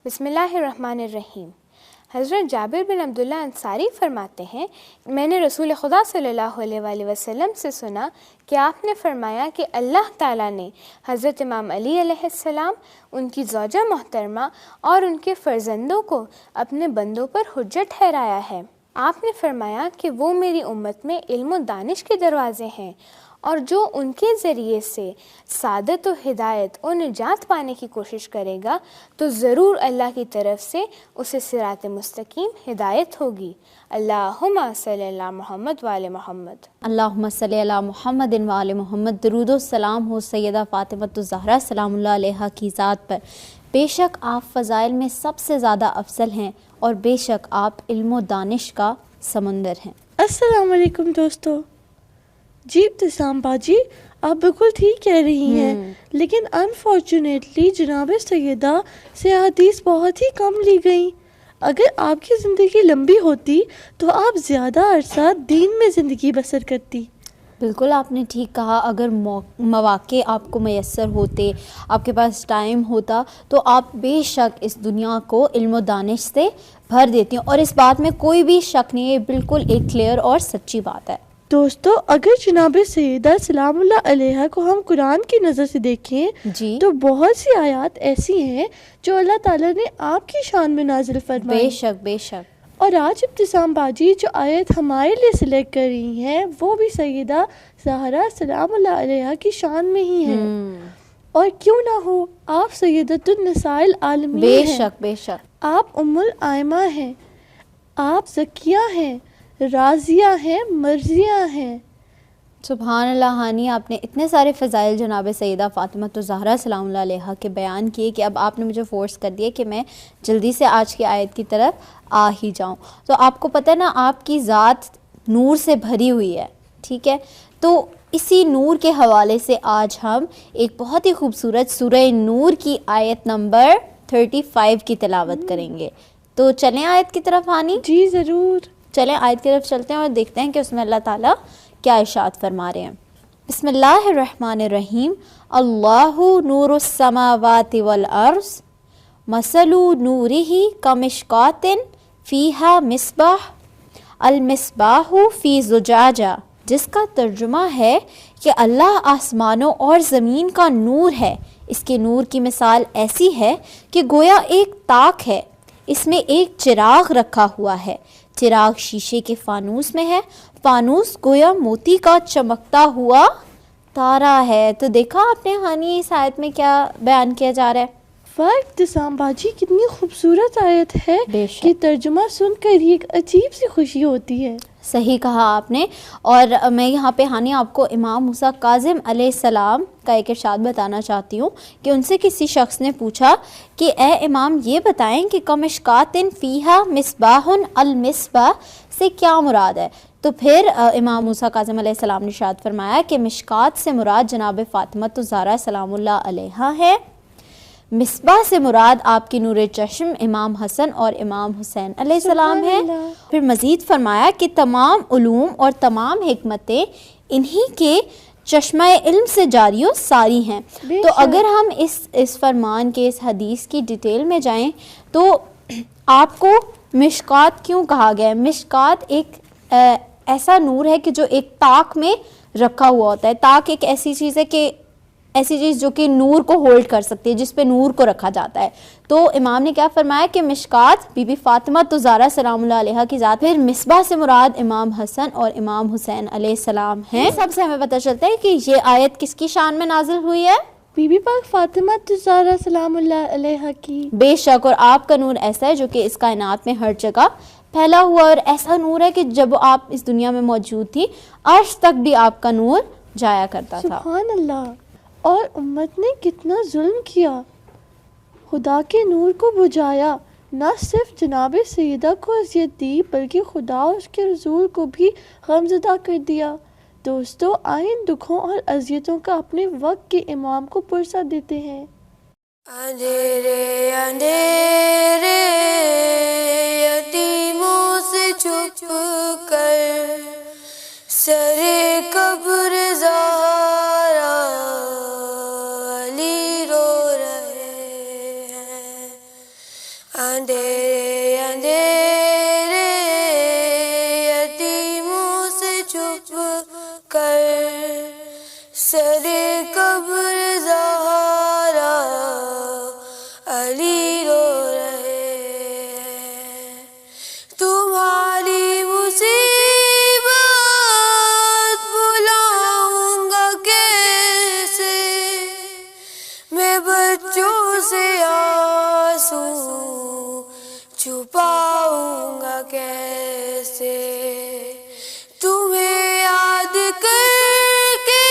بسم اللہ الرحمن الرحیم۔ حضرت جابر بن عبداللہ انصاری فرماتے ہیں، میں نے رسول خدا صلی اللہ علیہ وآلہ وسلم سے سنا کہ آپ نے فرمایا کہ اللہ تعالیٰ نے حضرت امام علی علیہ السلام، ان کی زوجہ محترمہ اور ان کے فرزندوں کو اپنے بندوں پر حجت ٹھہرایا ہے۔ آپ نے فرمایا کہ وہ میری امت میں علم و دانش کے دروازے ہیں، اور جو ان کے ذریعے سے سعادت و ہدایت اور نجات پانے کی کوشش کرے گا تو ضرور اللہ کی طرف سے اسے صراط مستقیم ہدایت ہوگی۔ اللہم صلی اللہ محمد وآل محمد۔ اللہم صلی اللہ محمد وآل محمد۔ درود و سلام ہو سیدہ فاطمہ الزہرا سلام اللہ علیہا کی ذات پر۔ بے شک آپ فضائل میں سب سے زیادہ افضل ہیں، اور بے شک آپ علم و دانش کا سمندر ہیں۔ السلام علیکم دوستو۔ جی ابتسام باجی، آپ بالکل ٹھیک کہہ رہی ہیں، لیکن انفارچونیٹلی جناب سیدہ سے حدیث بہت ہی کم لی گئیں۔ اگر آپ کی زندگی لمبی ہوتی تو آپ زیادہ عرصہ دین میں زندگی بسر کرتی۔ بالکل آپ نے ٹھیک کہا، اگر مواقع آپ کو میسر ہوتے، آپ کے پاس ٹائم ہوتا، تو آپ بے شک اس دنیا کو علم و دانش سے بھر دیتی ہیں، اور اس بات میں کوئی بھی شک نہیں ہے، بالکل ایک کلیئر اور سچی بات ہے۔ دوستو، اگر جناب سیدہ سلام اللہ علیہ کو ہم قرآن کی نظر سے دیکھیں تو بہت سی آیات ایسی ہیں جو اللہ تعالیٰ نے آپ کی شان میں نازل فرمائی۔ بے شک بے شک۔ اور آج ابتسام باجی جو آیت ہمارے لیے سلیکٹ کر رہی ہیں وہ بھی سیدہ زہرا سلام اللہ علیہ کی شان میں ہی ہے، اور کیوں نہ ہو، آپ سیدۃ النساء العالمین ہیں۔ بے شک بے شک۔ آپ ام الائمہ ہیں، آپ زکیہ ہیں، راضیہ ہیں، مرضیہ ہیں۔ سبحان اللہ ہانی، آپ نے اتنے سارے فضائل جناب سیدہ فاطمہ الزہرا سلام اللہ علیہا کے بیان کیے کہ اب آپ نے مجھے فورس کر دیا کہ میں جلدی سے آج کی آیت کی طرف آ ہی جاؤں۔ تو آپ کو پتہ ہے نا، آپ کی ذات نور سے بھری ہوئی ہے، ٹھیک ہے؟ تو اسی نور کے حوالے سے آج ہم ایک بہت ہی خوبصورت سورہ نور کی آیت نمبر 35 کی تلاوت کریں گے۔ تو چلیں آیت کی طرف ہانی؟ جی ضرور، چلیں آیت کی طرف چلتے ہیں اور دیکھتے ہیں کہ اس میں اللہ تعالیٰ کیا ارشاد فرما رہے ہیں۔ بسم اللہ الرحمن الرحیم۔ اللہ نور السماوات والارض مثل نورہ کمشکاۃ فیہا مصباح المصباح فی زجاجہ، جس کا ترجمہ ہے کہ اللہ آسمانوں اور زمین کا نور ہے، اس کے نور کی مثال ایسی ہے کہ گویا ایک طاق ہے، اس میں ایک چراغ رکھا ہوا ہے، چراغ شیشے کے فانوس میں ہے، فانوس گویا موتی کا چمکتا ہوا تارا ہے۔ تو دیکھا آپ نے ہانی اس آیت میں کیا بیان کیا جا رہا ہے؟ ابتسام باجی کتنی خوبصورت آیت ہے بے شک۔ کہ ترجمہ سن کر ہی ایک عجیب سی خوشی ہوتی ہے۔ صحیح کہا آپ نے، اور میں یہاں پہ ہانی آپ کو امام موسیٰ کاظم علیہ السلام کا ایک ارشاد بتانا چاہتی ہوں کہ ان سے کسی شخص نے پوچھا کہ اے امام یہ بتائیں کہ کمشکاۃ فیہا مصباح، المصباح سے کیا مراد ہے؟ تو پھر امام موسیٰ کاظم علیہ السلام نے ارشاد فرمایا کہ مشکات سے مراد جناب فاطمہ الزہرا سلام اللہ علیہا ہے، مصباح سے مراد آپ کی نور چشم امام حسن اور امام حسین علیہ السلام ہے۔ پھر مزید فرمایا کہ تمام علوم اور تمام حکمتیں انہی کے چشمہ علم سے جاری و ساری ہیں۔ تو اگر ہم اس فرمان کے، اس حدیث کی ڈیٹیل میں جائیں تو آپ کو مشکات کیوں کہا گیا ہے؟ مشکات ایک ایسا نور ہے کہ جو ایک طاق میں رکھا ہوا ہوتا ہے۔ طاق ایک ایسی چیز ہے کہ ایسی چیز جو کہ نور کو ہولڈ کر سکتی ہے، جس پہ نور کو رکھا جاتا ہے۔ تو امام نے کیا فرمایا کہ مشکات بی بی فاطمہ الزہرا سلام اللہ علیہا کی ذات۔ پھر مصباح سے مراد امام حسن اور امام حسین علیہ السلام ہیں۔ سب سے ہمیں پتہ چلتا ہے کہ یہ آیت کس کی شان میں نازل ہوئی ہے؟ بی بی پاک فاطمہ الزہرا سلام اللہ علیہا کی۔ بے شک، اور آپ کا نور ایسا ہے جو کہ اس کائنات میں ہر جگہ پھیلا ہوا، اور ایسا نور ہے کہ جب آپ اس دنیا میں موجود تھی عرش تک بھی آپ کا نور جایا کرتا تھا۔ سبحان اللہ۔ اور امت نے کتنا ظلم کیا، خدا کے نور کو بجھایا، نہ صرف جناب سیدہ کو اذیت دی بلکہ خدا اور اس کے رسول کو بھی غمزدہ کر دیا۔ دوستو، آئیں دکھوں اور اذیتوں کا اپنے وقت کے امام کو پرسہ دیتے ہیں۔ اندھیرے اندھیرے یتیموں سے چھپ کر سرے قبر زہرا علی رو رہے ہیں، اندھیرے اندھیرے یتیموں سے چھپ کر سرے قبر زہرا علی رو رہے ہیں. تمہاری مصیبت بھلاؤں گا کیسے، میں بچوں سے آنسو چھپاؤں گا کیسے. تمہیں یاد کر کے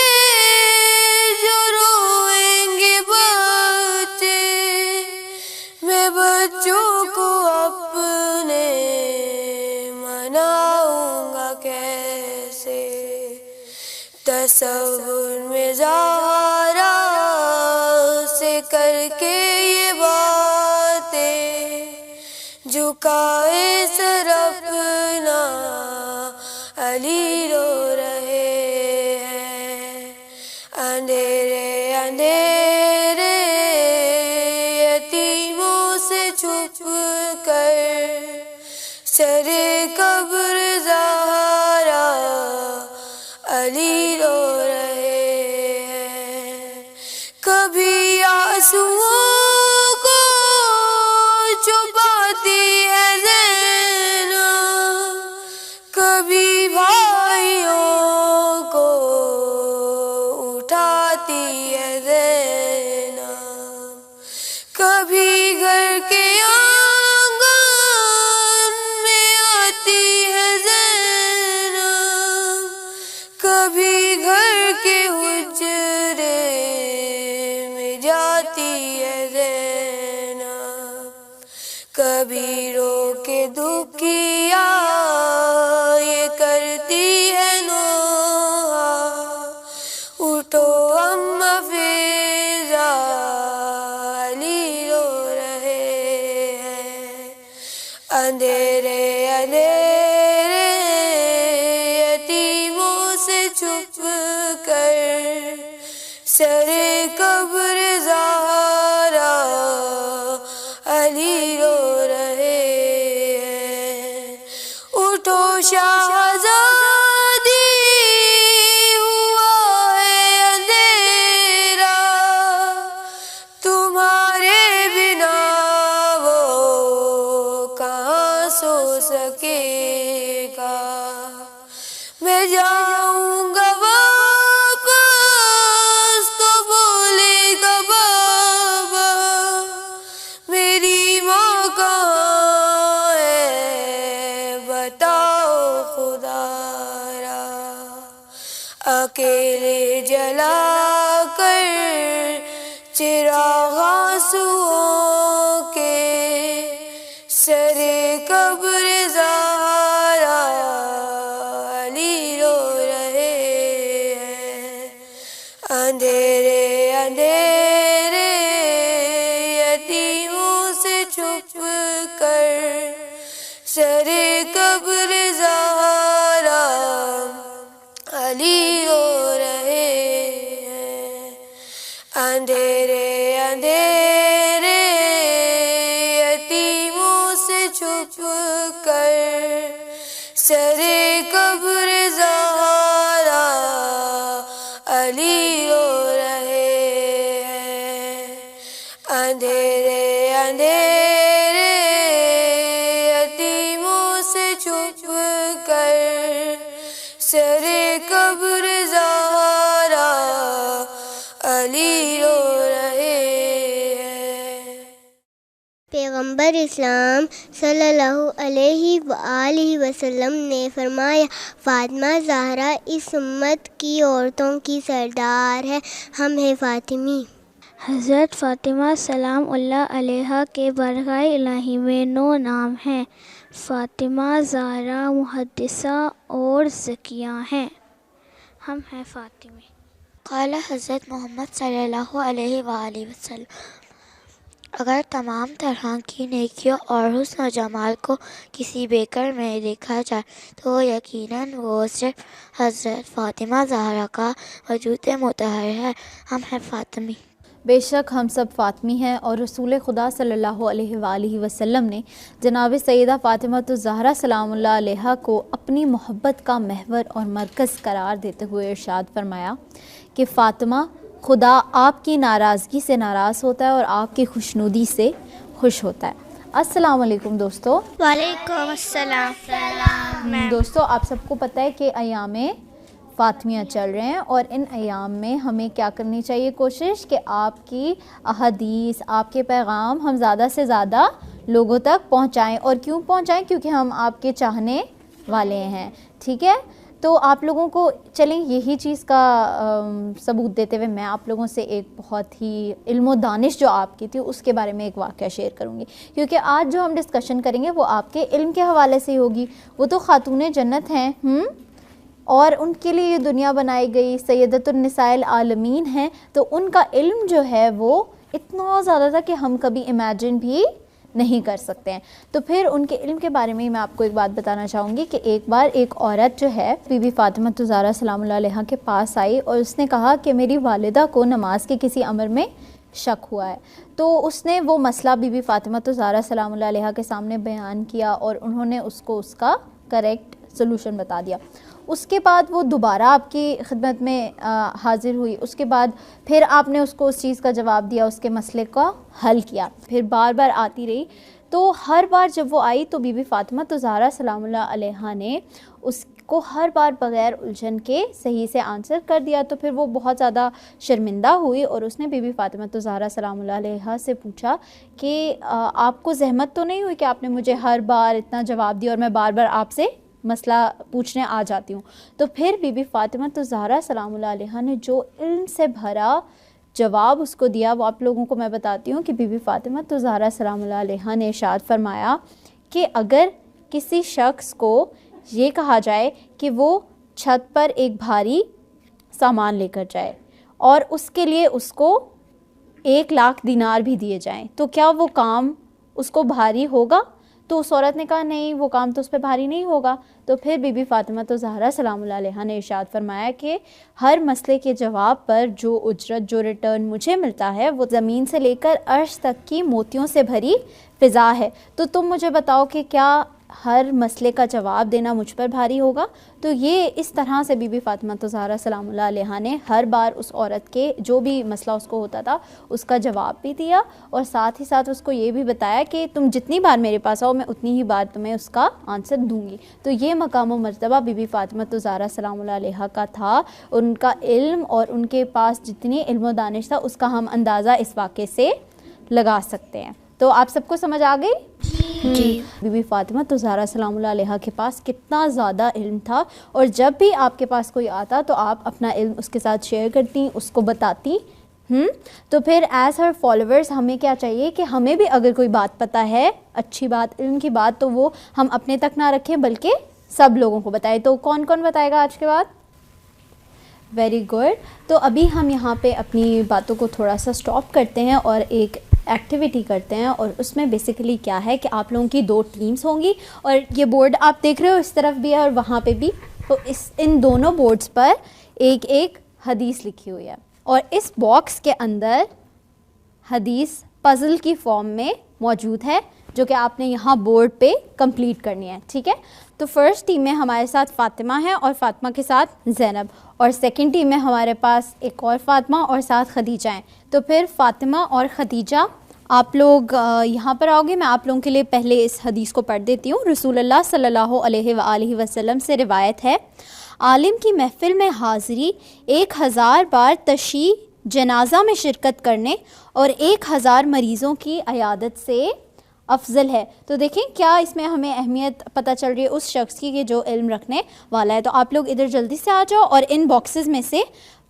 جو روئیں گے بچے، میں بچوں کو اپنے مناؤں گا کیسے. تصور میں زہرا سے کر کے یہ باتیں جھکائے سر اپنا علی رو رہے ہیں. اندھیرے اندھیرے یتیموں سے چھپ کر سرے قبر زہرا علی رو رہے ہیں. کبھی آنسوؤں کو چھپاتی ہے زینب، کبھی بھائیوں کو اٹھاتی ہے زینب، کبھی گھر کے آنگن میں آتی ہے زینب، کبھی گھر کے حجرے میں جاتی ہے زینب، کبھی رو کے دکھیا یہ کرتی ہے نوحہ، اٹھو اماں فیضا علی رو رہے ہیں. اندھیرے اندھیرے یتیموں سے چھپ کر سرے قبر زہرا علی رو رہے ہیں. اٹھو شہزادی ہوا ہے اندھیرا، تمہارے بنا وہ کہاں سو سکے گا. میں جاؤں گا واپس تو بولے گا بابا، میری ماں کہاں ہے بتاؤ خدا را. اکیلے جلا کر چراغ آنسوؤں کے سرے قبر زہرا علی رو رہے ہیں. اندھیرے اندھیرے یتیموں سے چھپ کر سرے قبر زہرا علی رو رہے ہیں. اندھیرے اندھیرے یتیموں سے چھپ کر سرے قبر زہرا علی رو رہے ہیں. اندھیرے اندھیرے یتیموں سے چھپ کر سرے قبر زہرا علی رو رہے ہیں. پیغمبر اسلام صلی اللہ علیہ وآلہ وسلم نے فرمایا، فاطمہ زہرا اس امت کی عورتوں کی سردار ہے، ہم ہیں فاطمی. حضرت فاطمہ سلام اللہ علیہا کے بارگاہ الہی میں 9 نام ہیں. فاطمہ زہرا محدثہ اور ذکیہ ہیں. ہم ہیں فاطمی. قال حضرت محمد صلی اللہ علیہ وآلہ وسلم، اگر تمام طرح کی نیکیوں اور حسن و جمال کو کسی بیکر میں دیکھا جائے تو یقیناً وہ صرف حضرت فاطمہ زہرا کا وجود مطہر ہے. ہم ہیں فاطمی. بے شک ہم سب فاطمی ہیں اور رسول خدا صلی اللہ علیہ وآلہ وسلم نے جناب سیدہ فاطمہ الزہرا سلام اللہ علیہا کو اپنی محبت کا محور اور مرکز قرار دیتے ہوئے ارشاد فرمایا کہ فاطمہ خدا آپ کی ناراضگی سے ناراض ہوتا ہے اور آپ کی خوشنودی سے خوش ہوتا ہے۔ السلام علیکم دوستو۔ وعلیکم السلام۔ دوستو آپ سب کو پتہ ہے کہ ایام فاطمیہ چل رہے ہیں اور ان ایام میں ہمیں کیا کرنی چاہیے؟ کوشش کہ آپ کی احادیث، آپ کے پیغام ہم زیادہ سے زیادہ لوگوں تک پہنچائیں۔ اور کیوں پہنچائیں؟ کیونکہ ہم آپ کے چاہنے والے ہیں، ٹھیک ہے؟ تو آپ لوگوں کو چلیں یہی چیز کا ثبوت دیتے ہوئے میں آپ لوگوں سے ایک بہت ہی علم و دانش جو آپ کی تھی اس کے بارے میں ایک واقعہ شیئر کروں گی، کیونکہ آج جو ہم ڈسکشن کریں گے وہ آپ کے علم کے حوالے سے ہی ہوگی۔ وہ تو خاتون جنت ہیں اور ان کے لیے یہ دنیا بنائی گئی، سیدۃ النساء العالمین ہیں، تو ان کا علم جو ہے وہ اتنا زیادہ تھا کہ ہم کبھی امیجن بھی نہیں کر سکتے ہیں۔ تو پھر ان کے علم کے بارے میں آپ کو ایک بات بتانا چاہوں گی کہ ایک بار ایک عورت جو ہے بی بی فاطمہ الزہرا سلام اللہ علیہا کے پاس آئی اور اس نے کہا کہ میری والدہ کو نماز کے کسی امر میں شک ہوا ہے۔ تو اس نے وہ مسئلہ بی بی فاطمہ الزہرا سلام اللہ علیہا کے سامنے بیان کیا اور انہوں نے اس کو اس کا کریکٹ سلوشن بتا دیا۔ اس کے بعد وہ دوبارہ آپ کی خدمت میں حاضر ہوئی، اس کے بعد پھر آپ نے اس کو اس چیز کا جواب دیا، اس کے مسئلے کا حل کیا، پھر بار بار آتی رہی۔ تو ہر بار جب وہ آئی تو بی بی فاطمہ الزہرا سلام اللہ علیہا نے اس کو ہر بار بغیر الجھن کے صحیح سے آنسر کر دیا۔ تو پھر وہ بہت زیادہ شرمندہ ہوئی اور اس نے بی بی فاطمہ الزہرا سلام اللہ علیہا سے پوچھا کہ آپ کو زحمت تو نہیں ہوئی کہ آپ نے مجھے ہر بار اتنا جواب دیا اور میں بار بار آپ سے مسئلہ پوچھنے آ جاتی ہوں؟ تو پھر بی بی فاطمہ الزہرا سلام اللہ علیہا نے جو علم سے بھرا جواب اس کو دیا وہ آپ لوگوں کو میں بتاتی ہوں کہ بی بی فاطمہ الزہرا سلام اللہ علیہا نے ارشاد فرمایا کہ اگر کسی شخص کو یہ کہا جائے کہ وہ چھت پر ایک بھاری سامان لے کر جائے اور اس کے لیے اس کو 1,00,000 دینار بھی دیے جائیں تو کیا وہ کام اس کو بھاری ہوگا؟ تو اس عورت نے کہا نہیں، وہ کام تو اس پہ بھاری نہیں ہوگا۔ تو پھر بی بی فاطمہ الزہرا سلام اللہ علیہا نے ارشاد فرمایا کہ ہر مسئلے کے جواب پر جو اجرت، جو ریٹرن مجھے ملتا ہے وہ زمین سے لے کر عرش تک کی موتیوں سے بھری فضا ہے۔ تو تم مجھے بتاؤ کہ کیا ہر مسئلے کا جواب دینا مجھ پر بھاری ہوگا؟ تو یہ اس طرح سے بی بی فاطمہ الزہرا سلام اللہ علیہا نے ہر بار اس عورت کے جو بھی مسئلہ اس کو ہوتا تھا اس کا جواب بھی دیا اور ساتھ ہی ساتھ اس کو یہ بھی بتایا کہ تم جتنی بار میرے پاس آؤ میں اتنی ہی بار تمہیں اس کا آنسر دوں گی۔ تو یہ مقام و مرتبہ بی بی فاطمہ الزہرا سلام اللہ علیہا کا تھا، ان کا علم اور ان کے پاس جتنی علم و دانش تھا اس کا ہم اندازہ اس واقعے سے لگا سکتے ہیں۔ تو آپ سب کو سمجھ آ گئی؟ جی۔ بی بی فاطمہ الزہرا سلام اللہ علیہا کے پاس کتنا زیادہ علم تھا اور جب بھی آپ کے پاس کوئی آتا تو آپ اپنا علم اس کے ساتھ شیئر کرتی، اس کو بتاتی۔ تو پھر ایز ہر فالوورز ہمیں کیا چاہیے کہ ہمیں بھی اگر کوئی بات پتہ ہے، اچھی بات، علم کی بات، تو وہ ہم اپنے تک نہ رکھیں بلکہ سب لوگوں کو بتائیں۔ تو کون کون بتائے گا آج کے بعد؟ Very good. تو ابھی ہم یہاں پہ اپنی باتوں کو تھوڑا سا سٹاپ کرتے ہیں اور ایک ایکٹیویٹی کرتے ہیں، اور اس میں بیسیکلی کیا ہے کہ آپ لوگوں کی 2 ٹیمز ہوں گی اور یہ بورڈ آپ دیکھ رہے ہو اس طرف بھی ہے اور وہاں پہ بھی، تو ان دونوں بورڈز پر ایک ایک حدیث لکھی ہوئی ہے اور اس باکس کے اندر حدیث پزل کی فارم میں موجود ہے جو کہ آپ نے یہاں بورڈ پہ کمپلیٹ کرنی ہے، ٹھیک ہے؟ تو فرسٹ ٹیم میں ہمارے ساتھ فاطمہ ہے اور فاطمہ کے ساتھ زینب، اور سیکنڈ ٹیم میں ہمارے پاس ایک اور فاطمہ اور ساتھ خدیجہ ہیں۔ تو پھر فاطمہ اور خدیجہ آپ لوگ یہاں پر آؤ گے، میں آپ لوگوں کے لیے پہلے اس حدیث کو پڑھ دیتی ہوں۔ رسول اللہ صلی اللہ علیہ وآلہ وسلم سے روایت ہے، عالم کی محفل میں حاضری 1000 بار تشییع جنازہ میں شرکت کرنے اور 1000 مریضوں کی عیادت سے افضل ہے۔ تو دیکھیں کیا اس میں ہمیں اہمیت پتہ چل رہی ہے اس شخص کی کہ جو علم رکھنے والا ہے۔ تو آپ لوگ ادھر جلدی سے آ جاؤ اور ان باکسز میں سے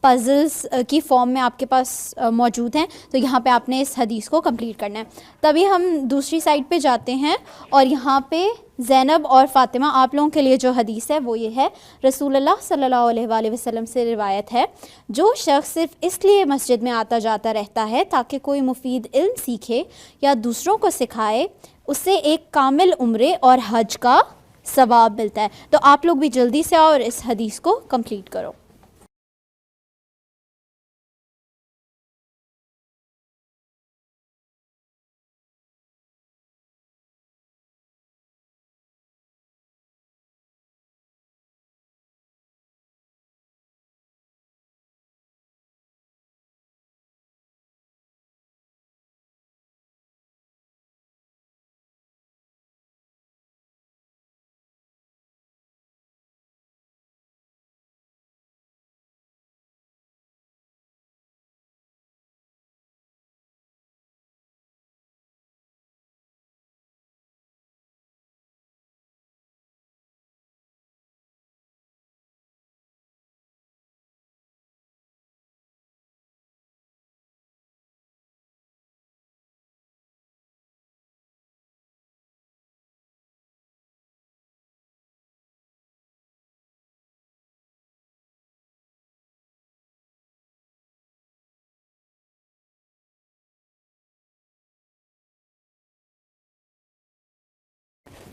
پزلز کی فارم میں آپ کے پاس موجود ہیں، تو یہاں پہ آپ نے اس حدیث کو کمپلیٹ کرنا ہے۔ تبھی ہم دوسری سائڈ پہ جاتے ہیں اور یہاں پہ زینب اور فاطمہ آپ لوگوں کے لیے جو حدیث ہے وہ یہ ہے، رسول اللہ صلی اللہ علیہ وآلہ وسلم سے روایت ہے، جو شخص صرف اس لیے مسجد میں آتا جاتا رہتا ہے تاکہ کوئی مفید علم سیکھے یا دوسروں کو سکھائے، اسے ایک کامل عمرے اور حج کا ثواب ملتا ہے۔ تو آپ لوگ بھی جلدی سے آؤ اور اس حدیث کو کمپلیٹ کرو۔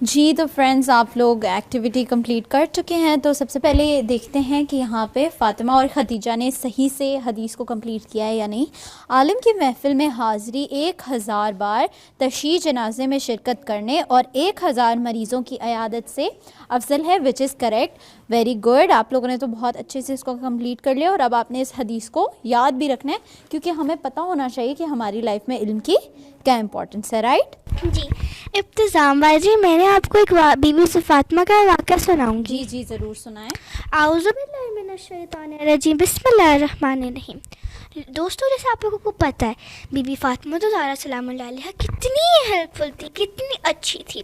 جی تو فرینڈز آپ لوگ ایکٹیویٹی کمپلیٹ کر چکے ہیں، تو سب سے پہلے دیکھتے ہیں کہ یہاں پہ فاطمہ اور خدیجہ نے صحیح سے حدیث کو کمپلیٹ کیا ہے یا نہیں۔ عالم کی محفل میں حاضری 1000 بار تشییع جنازے میں شرکت کرنے اور 1000 مریضوں کی عیادت سے افضل ہے، وچ از کریکٹ، ویری گڈ۔ آپ لوگوں نے تو بہت اچھے سے اس کو کمپلیٹ کر لیا، اور اب آپ نے اس حدیث کو یاد بھی رکھنا ہے، کیونکہ ہمیں پتہ ہونا چاہیے کہ ہماری لائف میں علم کی کیا امپورٹنس ہے، رائٹ؟ جی ابتسام بازی، میں نے آپ کو ایک بی بی فاطمہ کا واقعہ سناؤں گی۔ جی ضرور سنائیں۔ اعوذ باللہ من الشیطان الرجیم، بسم اللہ الرحمن الرحیم۔ دوستوں، جیسے آپ لوگوں کو پتہ ہے بی بی فاطمہ تو زہرا سلام اللہ علیہ کتنی ہیلپ فل تھی، کتنی اچھی تھی،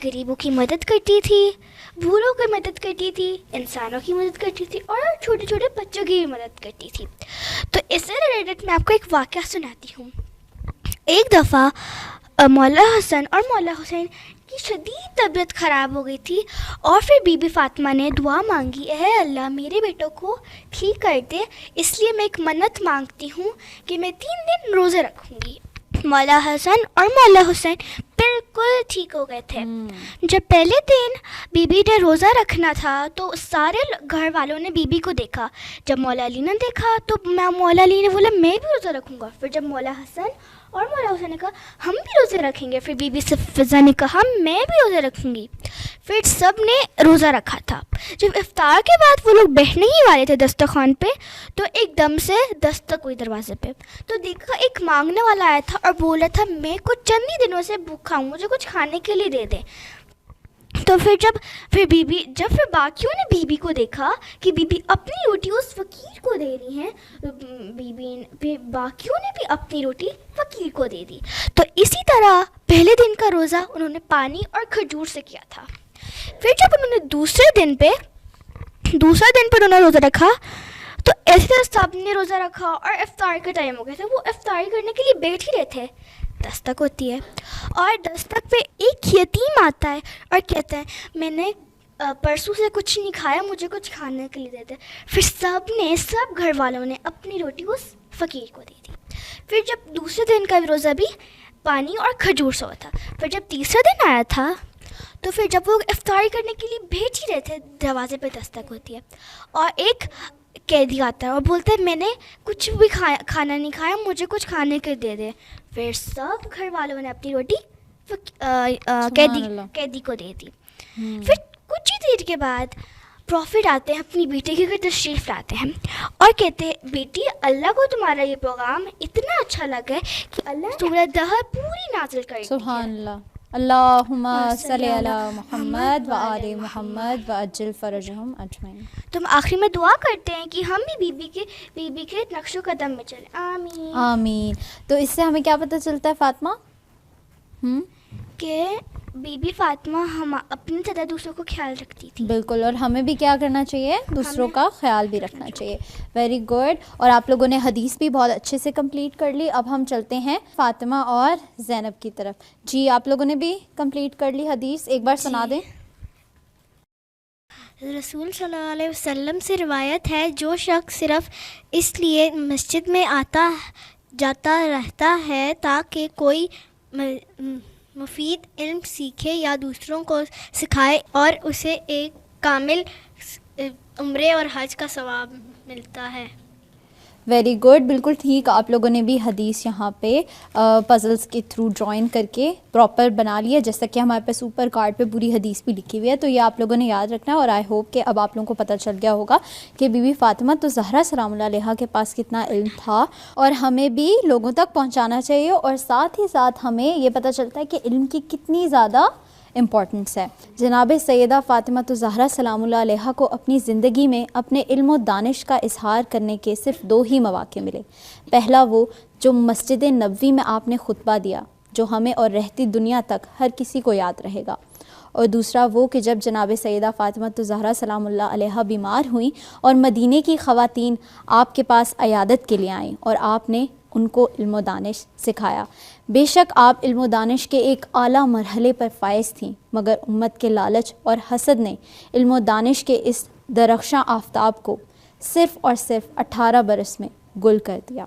غریبوں کی مدد کرتی تھی، بوڑھوں کی مدد کرتی تھی، انسانوں کی مدد کرتی تھی، اور چھوٹے چھوٹے بچوں کی بھی مدد کرتی تھی۔ تو اس سے ریلیٹڈ میں آپ کو ایک واقعہ سناتی ہوں۔ ایک دفعہ مولا حسن اور مولا حسین کی شدید طبیعت خراب ہو گئی تھی، اور پھر بی بی فاطمہ نے دعا مانگی، اے اللہ میرے بیٹوں کو ٹھیک کر دے، اس لیے میں ایک منت مانگتی ہوں کہ میں 3 دن روزے رکھوں گی۔ مولا حسن اور مولا حسین بالکل ٹھیک ہو گئے تھے۔ جب پہلے دن بی بی نے روزہ رکھنا تھا تو سارے گھر والوں نے بی بی کو دیکھا۔ جب مولا علی نے دیکھا تو مولا علی نے بولا میں بھی روزہ رکھوں گا۔ پھر جب مولا حسن اور مولا حسین نے کہا ہم بھی روزے رکھیں گے، پھر بی بی فضا نے کہا میں بھی روزے رکھوں گی۔ پھر سب نے روزہ رکھا تھا۔ جب افطار کے بعد وہ لوگ بیٹھنے ہی والے تھے دسترخوان پہ، تو ایک دم سے دستک ہوئی دروازے پہ، تو دیکھا ایک مانگنے والا آیا تھا اور بولا تھا میں کچھ چند ہی دنوں سے بھوکا ہوں، مجھے کچھ کھانے کے لیے دے دیں۔ تو پھر باقیوں نے بی بی کو دیکھا کہ بی بی اپنی روٹی اس فقیر کو دے رہی ہیں، پھر باقیوں نے بھی اپنی روٹی فقیر کو دے دی۔ تو اسی طرح پہلے دن کا روزہ انہوں نے پانی اور کھجور سے کیا تھا۔ پھر جب انہوں نے دوسرے دن پہ انہوں نے روزہ رکھا، تو ایسے طرح سب نے روزہ رکھا اور افطار کا ٹائم ہو گیا تھا۔ وہ افطاری کرنے کے لیے بیٹھ ہی رہے تھے، دستک ہوتی ہے، اور دستک پہ ایک یتیم آتا ہے اور کہتا ہے میں نے پرسوں سے کچھ نہیں کھایا، مجھے کچھ کھانے کے لیے دے دے۔ پھر سب گھر والوں نے اپنی روٹی اس فقیر کو دے دی۔ پھر جب دوسرے دن کا روزہ بھی پانی اور کھجور سے ہوا تھا۔ پھر جب تیسرا دن آیا تھا تو پھر جب وہ افطاری کرنے کے لیے بیٹھ ہی رہے تھے، دروازے پہ دستک ہوتی ہے اور ایک قیدی آتا ہے اور بولتا ہے میں نے کچھ بھی کھانا نہیں کھایا، مجھے کچھ کھانے کے دے دے۔ پھر سب گھر والوں نے اپنی روٹی قیدی کو دے دی۔ پھر کچھ ہی دیر کے بعد پروفٹ آتے ہیں، اپنی بیٹی کے گھر تشریف لاتے ہیں اور کہتے ہیں بیٹی اللہ کو تمہارا یہ پروگرام اتنا اچھا لگا ہے کہ اللہ نے سورہ دہر پوری نازل کر دی ہے۔ سبحان اللہ، اللہم صلی علی محمد وآل محمد وعجل فرجہم اجمعین۔ تو ہم آخری میں دعا کرتے ہیں کہ ہم بھی بی بی کے نقش و قدم میں چلیں، آمین آمین۔ تو اس سے ہمیں کیا پتہ چلتا ہے فاطمہ؟ کہ بی بی فاطمہ ہم اپنی طرح دوسروں کو خیال رکھتی تھی۔ بالکل، اور ہمیں بھی کیا کرنا چاہیے؟ دوسروں کا خیال بھی رکھنا چاہیے۔ Very good. اور آپ لوگوں نے حدیث بھی بہت اچھے سے کمپلیٹ کر لی۔ اب ہم چلتے ہیں فاطمہ اور زینب کی طرف۔ جی آپ لوگوں نے بھی کمپلیٹ کر لی حدیث، ایک بار سنا دیں۔ رسول صلی اللہ علیہ وسلم سے روایت ہے جو شخص صرف اس لیے مسجد میں آتا جاتا رہتا ہے تاکہ کوئی مفید علم سیکھے یا دوسروں کو سکھائے اور اسے ایک کامل عمرے اور حج کا ثواب ملتا ہے۔ ویری گڈ، بالکل ٹھیک۔ آپ لوگوں نے بھی حدیث یہاں پہ پزلز کے تھرو جوائن کر کے پراپر بنا لیا، جیسا کہ ہمارے پاس اوپر کارڈ پہ پوری حدیث بھی لکھی ہوئی ہے، تو یہ آپ لوگوں نے یاد رکھنا ہے۔ اور آئی ہوپ کہ اب آپ لوگوں کو پتہ چل گیا ہوگا کہ بی بی فاطمہ تو زہرا سلام اللہ علیہا کے پاس کتنا علم تھا، اور ہمیں بھی لوگوں تک پہنچانا چاہیے، اور ساتھ ہی ساتھ ہمیں یہ پتہ چلتا ہے کہ علم کی کتنی زیادہ امپورٹنس ہے۔ جناب سیدہ فاطمہ زہرا سلام اللہ علیہا کو اپنی زندگی میں اپنے علم و دانش کا اظہار کرنے کے صرف 2 ہی مواقع ملے۔ پہلا وہ جو مسجد نبوی میں آپ نے خطبہ دیا، جو ہمیں اور رہتی دنیا تک ہر کسی کو یاد رہے گا، اور دوسرا وہ کہ جب جناب سیدہ فاطمہ زہرا سلام اللہ علیہا بیمار ہوئیں اور مدینے کی خواتین آپ کے پاس عیادت کے لیے آئیں اور آپ نے ان کو علم و دانش سکھایا۔ بے شک آپ علم و دانش کے ایک اعلیٰ مرحلے پر فائز تھیں، مگر امت کے لالچ اور حسد نے علم و دانش کے اس درخشاں آفتاب کو صرف اور صرف 18 برس میں گل کر دیا۔